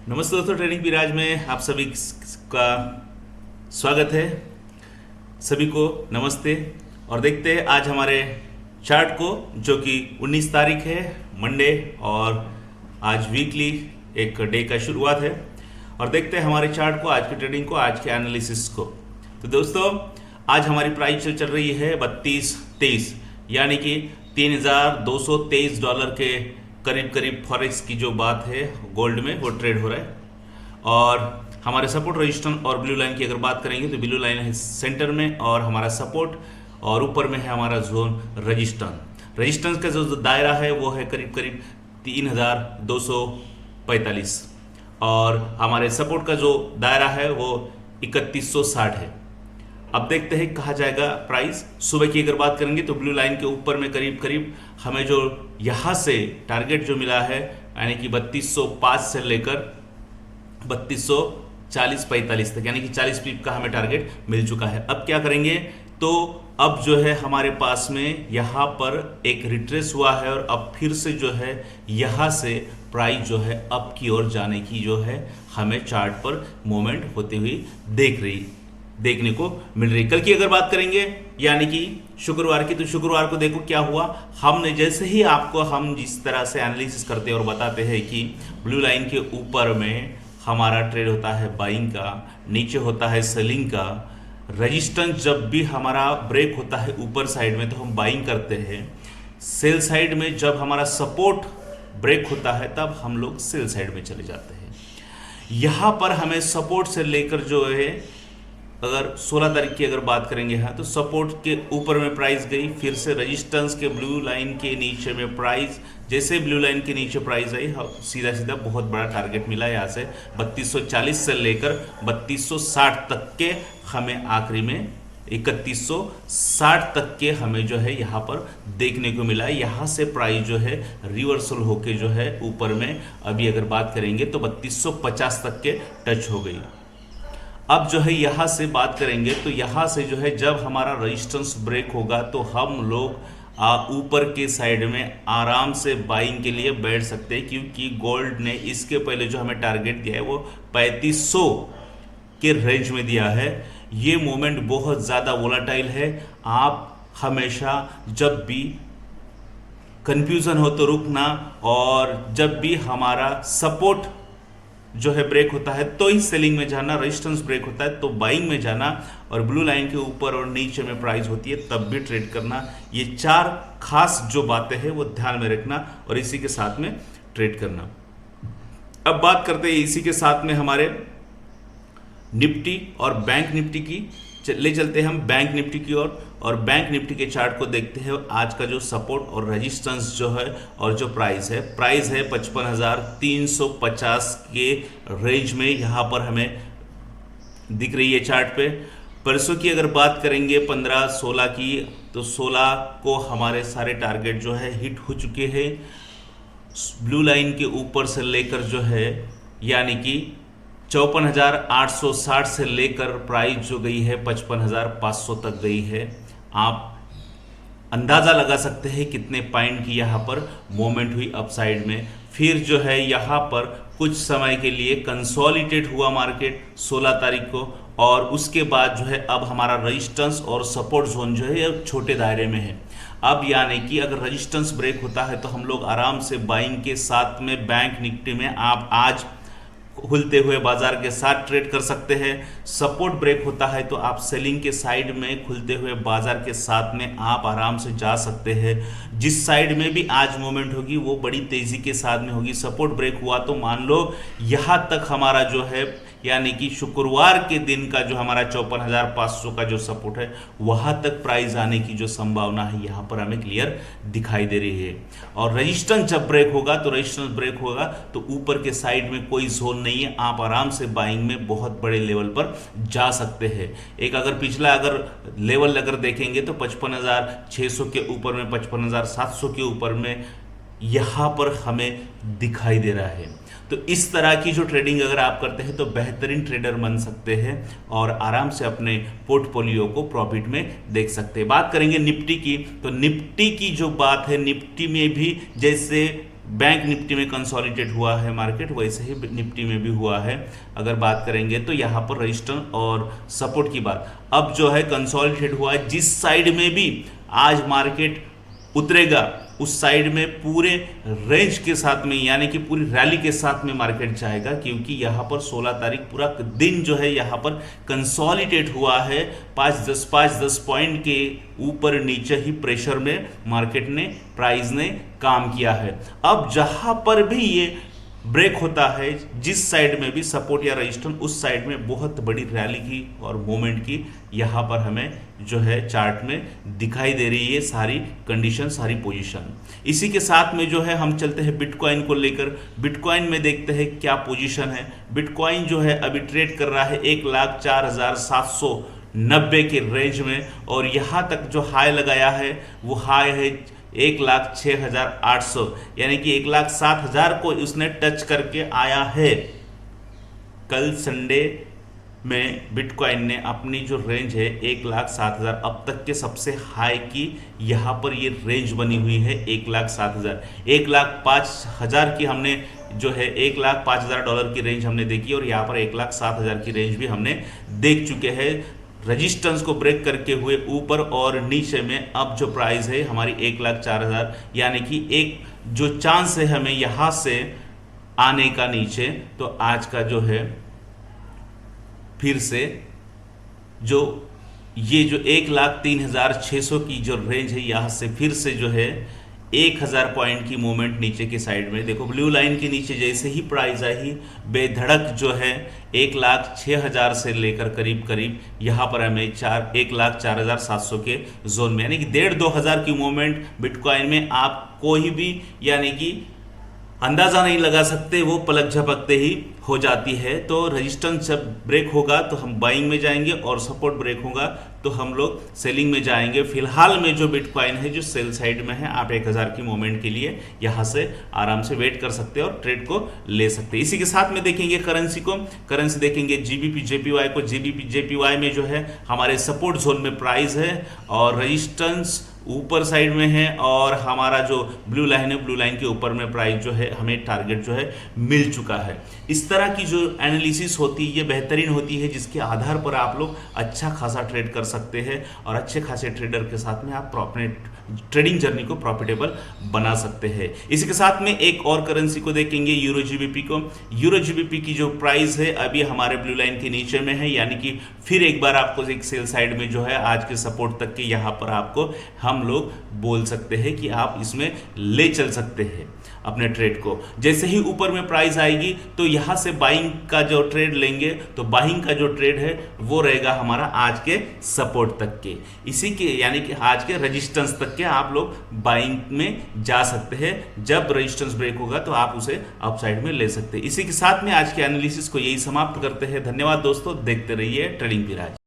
नमस्ते दोस्तों, ट्रेडिंग विराज में आप सभी का स्वागत है। सभी को नमस्ते। और देखते हैं आज हमारे चार्ट को, जो कि 19 तारीख है, मंडे, और आज वीकली एक डे का शुरुआत है। और देखते हैं हमारे चार्ट को, आज की ट्रेडिंग को, आज के एनालिसिस को। तो दोस्तों, आज हमारी प्राइस चल रही है 32.23, यानी कि $3,223 के करीब करीब फॉरेक्स की जो बात है गोल्ड में वो ट्रेड हो रहा है। और हमारे सपोर्ट, रेजिस्टेंस और ब्लू लाइन की अगर बात करेंगे तो ब्लू लाइन है सेंटर में और हमारा सपोर्ट, और ऊपर में है हमारा जोन रेजिस्टेंस। रेजिस्टेंस का जो दायरा है वो है करीब करीब 3,245, और हमारे सपोर्ट का जो दायरा है वो 3160 है। अब देखते हैं कहा जाएगा प्राइस। सुबह की अगर बात करेंगे तो ब्लू लाइन के ऊपर में करीब करीब हमें जो यहाँ से टारगेट जो मिला है, यानी कि 3205 से लेकर 3240-45 तक, यानी कि 40 पिप का हमें टारगेट मिल चुका है। अब क्या करेंगे, तो अब जो है हमारे पास में यहाँ पर एक रिट्रेस हुआ है, और अब फिर से जो है यहाँ से प्राइस जो है अप की ओर जाने की जो है हमें चार्ट पर मोमेंट होते हुए देखने को मिल रही। कल की अगर बात करेंगे, यानी कि शुक्रवार की, तो शुक्रवार को देखो क्या हुआ। हमने जैसे ही आपको हम जिस तरह से एनालिसिस करते हैं और बताते हैं कि ब्लू लाइन के ऊपर में हमारा ट्रेड होता है बाइंग का, नीचे होता है सेलिंग का। रेजिस्टेंस जब भी हमारा ब्रेक होता है ऊपर साइड में तो हम बाइंग करते हैं। सेल साइड में जब हमारा सपोर्ट ब्रेक होता है तब हम लोग सेल साइड में चले जाते हैं। यहाँ पर हमें सपोर्ट से लेकर जो है, अगर 16 तारीख की अगर बात करेंगे हाँ, तो सपोर्ट के ऊपर में प्राइस गई, फिर से रेजिस्टेंस के ब्लू लाइन के नीचे में प्राइस, जैसे ब्लू लाइन के नीचे प्राइस आई, सीधा सीधा बहुत बड़ा टारगेट मिला यहाँ से 3240 से लेकर 3260 तक के हमें आखिरी में 3160 तक के हमें जो है यहाँ पर देखने को मिला। यहाँ से प्राइस जो है रिवर्सल होके जो है ऊपर में अभी अगर बात करेंगे तो 3250 तक के टच हो गई। अब जो है यहाँ से बात करेंगे तो यहाँ से जो है जब हमारा रेजिस्टेंस ब्रेक होगा तो हम लोग ऊपर के साइड में आराम से बाइंग के लिए बैठ सकते हैं, क्योंकि गोल्ड ने इसके पहले जो हमें टारगेट दिया है वो 3500 के रेंज में दिया है। ये मोमेंट बहुत ज़्यादा वोलाटाइल है। आप हमेशा जब भी कंफ्यूजन हो तो रुकना, और जब भी हमारा सपोर्ट जो है ब्रेक होता है तो ही सेलिंग में जाना, रेजिस्टेंस ब्रेक होता है तो बाइंग में जाना, और ब्लू लाइन के ऊपर और नीचे में प्राइस होती है तब भी ट्रेड करना। ये 4 खास जो बातें हैं वो ध्यान में रखना और इसी के साथ में ट्रेड करना। अब बात करते हैं इसी के साथ में हमारे निफ्टी और बैंक निफ्टी की। ले चलते हैं हम बैंक निफ्टी की ओर, और बैंक निफ्टी के चार्ट को देखते हैं। आज का जो सपोर्ट और रेजिस्टेंस जो है और जो प्राइस है 55,350 के रेंज में यहाँ पर हमें दिख रही है चार्ट पे। परसों की अगर बात करेंगे 15-16 की, तो 16 को हमारे सारे टारगेट जो है हिट हो चुके हैं। ब्लू लाइन के ऊपर से लेकर जो है, यानी कि 54,860 से लेकर प्राइस जो गई है 55,500 तक गई है। आप अंदाज़ा लगा सकते हैं कितने पॉइंट की यहाँ पर मोमेंट हुई अपसाइड में। फिर जो है यहाँ पर कुछ समय के लिए कंसोलिडेट हुआ मार्केट 16 तारीख को, और उसके बाद जो है अब हमारा रेजिस्टेंस और सपोर्ट जोन जो है ये छोटे दायरे में है। अब यानी कि अगर रेजिस्टेंस ब्रेक होता है तो हम लोग आराम से बाइंग के साथ में बैंक निफ्टी में आप आज खुलते हुए बाजार के साथ ट्रेड कर सकते हैं। सपोर्ट ब्रेक होता है तो आप सेलिंग के साइड में खुलते हुए बाजार के साथ में आप आराम से जा सकते हैं। जिस साइड में भी आज मूवमेंट होगी वो बड़ी तेज़ी के साथ में होगी। सपोर्ट ब्रेक हुआ तो मान लो यहाँ तक हमारा जो है, यानी कि शुक्रवार के दिन का जो हमारा 54,500 का जो सपोर्ट है वहाँ तक प्राइस आने की जो संभावना है यहाँ पर हमें क्लियर दिखाई दे रही है। और रेजिस्टेंस जब ब्रेक होगा तो रेजिस्टेंस ब्रेक होगा तो ऊपर के साइड में कोई जोन नहीं है, आप आराम से बाइंग में बहुत बड़े लेवल पर जा सकते हैं। एक अगर पिछला अगर लेवल अगर देखेंगे तो 55,600 के ऊपर में, 55,700 के ऊपर में यहाँ पर हमें दिखाई दे रहा है। तो इस तरह की जो ट्रेडिंग अगर आप करते हैं तो बेहतरीन ट्रेडर बन सकते हैं और आराम से अपने पोर्टफोलियो को प्रॉफिट में देख सकते हैं। बात करेंगे निफ्टी की, तो निफ्टी की जो बात है, निफ्टी में भी जैसे बैंक निफ्टी में कंसोलिडेट हुआ है मार्केट, वैसे ही निफ्टी में भी हुआ है। अगर बात करेंगे तो यहाँ पर रजिस्टेंस और सपोर्ट की बात, अब जो है कंसोलिडेट हुआ है, जिस साइड में भी आज मार्केट उतरेगा उस साइड में पूरे रेंज के साथ में, यानी कि पूरी रैली के साथ में मार्केट जाएगा, क्योंकि यहाँ पर 16 तारीख पूरा दिन जो है यहाँ पर कंसोलिडेट हुआ है। 5-10 पॉइंट के ऊपर नीचे ही प्रेशर में मार्केट ने, प्राइस ने काम किया है। अब जहाँ पर भी ये ब्रेक होता है, जिस साइड में भी सपोर्ट या रजिस्टेंस, उस साइड में बहुत बड़ी रैली की और मूवमेंट की यहाँ पर हमें जो है चार्ट में दिखाई दे रही है सारी कंडीशन, सारी पोजीशन। इसी के साथ में जो है हम चलते हैं बिटकॉइन को लेकर। बिटकॉइन में देखते हैं क्या पोजीशन है। बिटकॉइन जो है अभी ट्रेड कर रहा है 1,04,790 के रेंज में, और यहाँ तक जो हाई लगाया है वो हाई है 1,06,800, यानी कि 1,07,000 को उसने टच करके आया है। कल संडे में बिटकॉइन ने अपनी जो रेंज है 1,07,000 अब तक के सबसे हाई की यहाँ पर ये रेंज बनी हुई है 1,07,000। 1,05,000 की हमने जो है $1,05,000 की रेंज हमने देखी, और यहाँ पर 1,07,000 की रेंज भी हमने देख चुके हैं। रजिस्टेंस को ब्रेक करके हुए ऊपर और नीचे में अब जो प्राइस है हमारी 1,04,000, यानी कि एक जो चांस है हमें यहाँ से आने का नीचे, तो आज का जो है फिर से जो ये जो 1,03,600 की जो रेंज है, यहाँ से फिर से जो है 1,000 पॉइंट की मूवमेंट नीचे की साइड में। देखो ब्लू लाइन के नीचे जैसे ही प्राइस आई, बेधड़क जो है 1,06,000 से लेकर करीब करीब यहाँ पर हमें 1,04,700 के जोन में, यानी कि 1,500-2,000 की मूवमेंट बिटकॉइन में आप कोई भी यानी कि अंदाज़ा नहीं लगा सकते, वो पलक झपकते ही हो जाती है। तो रेजिस्टेंस जब ब्रेक होगा तो हम बाइंग में जाएंगे, और सपोर्ट ब्रेक होगा तो हम लोग सेलिंग में जाएंगे। फिलहाल में जो बिटकॉइन है जो सेल साइड में है, आप 1,000 की मूवमेंट के लिए यहाँ से आराम से वेट कर सकते हैं और ट्रेड को ले सकते हैं। इसी के साथ में देखेंगे करेंसी को। करेंसी देखेंगे जीबीपी जेपीवाई को। जीबीपी जेपीवाई में जो है हमारे सपोर्ट जोन में प्राइस है, और रजिस्टेंस ऊपर साइड में है, और हमारा जो ब्लू लाइन है, ब्लू लाइन के ऊपर में प्राइस जो है हमें टारगेट जो है मिल चुका है। इस तरह की जो एनालिसिस होती है ये बेहतरीन होती है, जिसके आधार पर आप लोग अच्छा खासा ट्रेड कर सकते हैं, और अच्छे खासे ट्रेडर के साथ में आप अपने ट्रेडिंग जर्नी को प्रॉफिटेबल बना सकते हैं। इसी के साथ में एक और करेंसी को देखेंगे, यूरो जीबीपी को। यूरो जीबीपी की जो प्राइस है अभी हमारे ब्लू लाइन के नीचे में है, यानी कि फिर एक बार आपको एक सेल साइड में जो है आज के सपोर्ट तक के यहाँ पर आपको हम लोग बोल सकते हैं कि आप इसमें ले चल सकते हैं अपने ट्रेड को। जैसे ही ऊपर में प्राइस आएगी तो यहाँ से बाइंग का जो ट्रेड लेंगे, तो बाइंग का जो ट्रेड है वो रहेगा हमारा आज के सपोर्ट तक के, इसी के यानी कि आज के रेजिस्टेंस तक के आप लोग बाइंग में जा सकते हैं। जब रेजिस्टेंस ब्रेक होगा तो आप उसे अपसाइड में ले सकते हैं। इसी के साथ में आज के एनालिसिस को यही समाप्त करते हैं। धन्यवाद दोस्तों, देखते रहिए ट्रेडिंग पिराज।